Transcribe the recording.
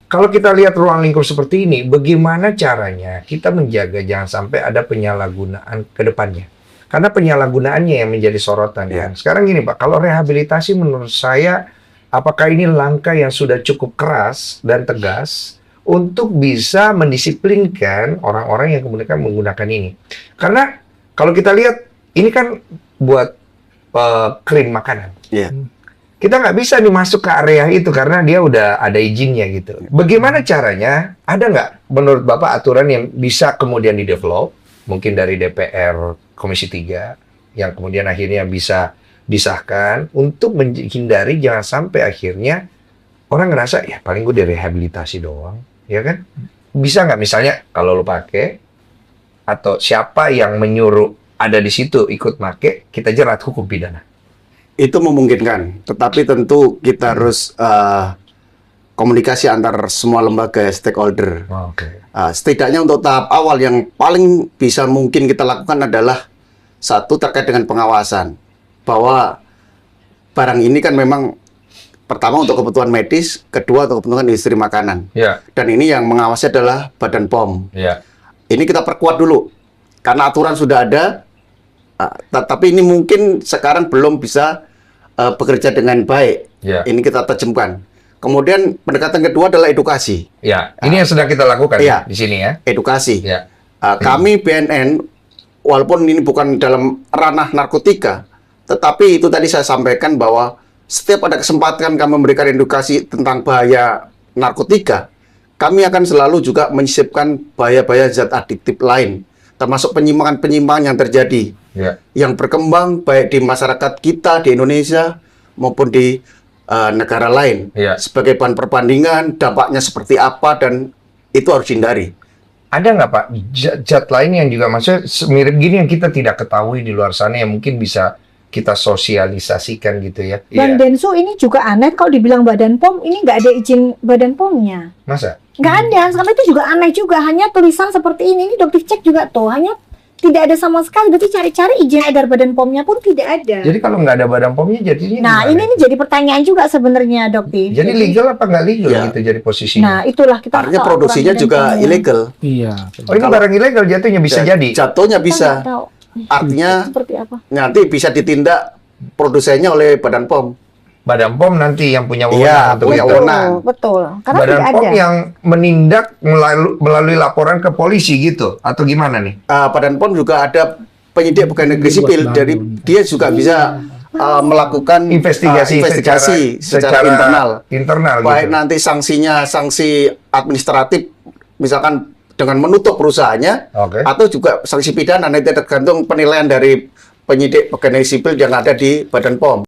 kalau kita lihat ruang lingkup seperti ini, bagaimana caranya kita menjaga jangan sampai ada penyalahgunaan ke depannya? Karena penyalahgunaannya yang menjadi sorotan. Ya. Sekarang gini Pak, kalau rehabilitasi menurut saya, apakah ini langkah yang sudah cukup keras dan tegas untuk bisa mendisiplinkan orang-orang yang kemudian menggunakan ini? Karena kalau kita lihat, ini kan buat krim makanan. Iya. Kita nggak bisa nih masuk ke area itu karena dia udah ada izinnya gitu. Bagaimana caranya? Ada nggak menurut Bapak aturan yang bisa kemudian di-develop, mungkin dari DPR Komisi 3, yang kemudian akhirnya bisa disahkan untuk menghindari jangan sampai akhirnya orang ngerasa, ya paling gue direhabilitasi doang, ya kan? Bisa nggak misalnya kalau lo pakai, atau siapa yang menyuruh ada di situ ikut make, kita jerat hukum pidana? Itu memungkinkan, tetapi tentu kita harus komunikasi antar semua lembaga stakeholder. Oke. Setidaknya untuk tahap awal yang paling bisa mungkin kita lakukan adalah satu terkait dengan pengawasan, bahwa barang ini kan memang pertama untuk kebutuhan medis, kedua untuk kebutuhan industri makanan. Ya. Dan ini yang mengawasi adalah Badan POM. Ya. Ini kita perkuat dulu, karena aturan sudah ada, tapi ini mungkin sekarang belum bisa bekerja dengan baik. Ya. Ini kita tajamkan. Kemudian pendekatan kedua adalah edukasi. Ya, ini yang sedang kita lakukan Iya. di sini ya. Edukasi. Ya. Kami BNN, walaupun ini bukan dalam ranah narkotika, tetapi itu tadi saya sampaikan bahwa setiap ada kesempatan kami memberikan edukasi tentang bahaya narkotika, kami akan selalu juga menyisipkan bahaya-bahaya zat adiktif lain, termasuk penyimpangan-penyimpangan yang terjadi, Ya. yang berkembang baik di masyarakat kita di Indonesia maupun di negara lain. Ya. Sebagai bahan perbandingan, dampaknya seperti apa, dan itu harus dihindari. Ada nggak Pak zat lain yang juga maksudnya mirip gini yang kita tidak ketahui di luar sana yang mungkin bisa kita sosialisasikan gitu ya? Bang Iya. Densu, ini juga aneh kalau dibilang Badan POM, ini nggak ada izin Badan POM-nya. Masa? Nggak ada, sampai itu juga aneh juga. Hanya tulisan seperti ini dokter cek juga tuh, hanya tidak ada sama sekali. Berarti cari-cari izin edar Badan POM-nya pun tidak ada. Jadi kalau nggak ada Badan POM-nya jadinya Nah, gimana? ini jadi pertanyaan juga sebenarnya, dokter. Jadi legal apa nggak legal Ya. gitu jadi posisinya? Nah, itulah kita Artinya tahu produksinya aturan juga Badan POM-nya. ilegal. Iya. Oh ini barang ilegal jatuhnya bisa jadi? Jatuhnya Kita bisa. nggak tahu Artinya seperti apa. nanti bisa ditindak produsennya oleh Badan POM. Badan POM nanti yang punya Iya, wewenang untuk punya itu. wewenang. Betul. Karena Badan tidak POM ada. yang menindak melalui laporan ke polisi gitu atau gimana nih? Badan POM juga ada penyidik pegawai negeri sipil, dari dia juga bisa melakukan Investigasi, secara internal. internal Baik gitu. nanti sanksinya sanksi administratif, misalkan dengan menutup perusahaannya, Oke. atau juga sanksi pidana, nanti tergantung penilaian dari penyidik pegawai negeri sipil yang ada di Badan POM.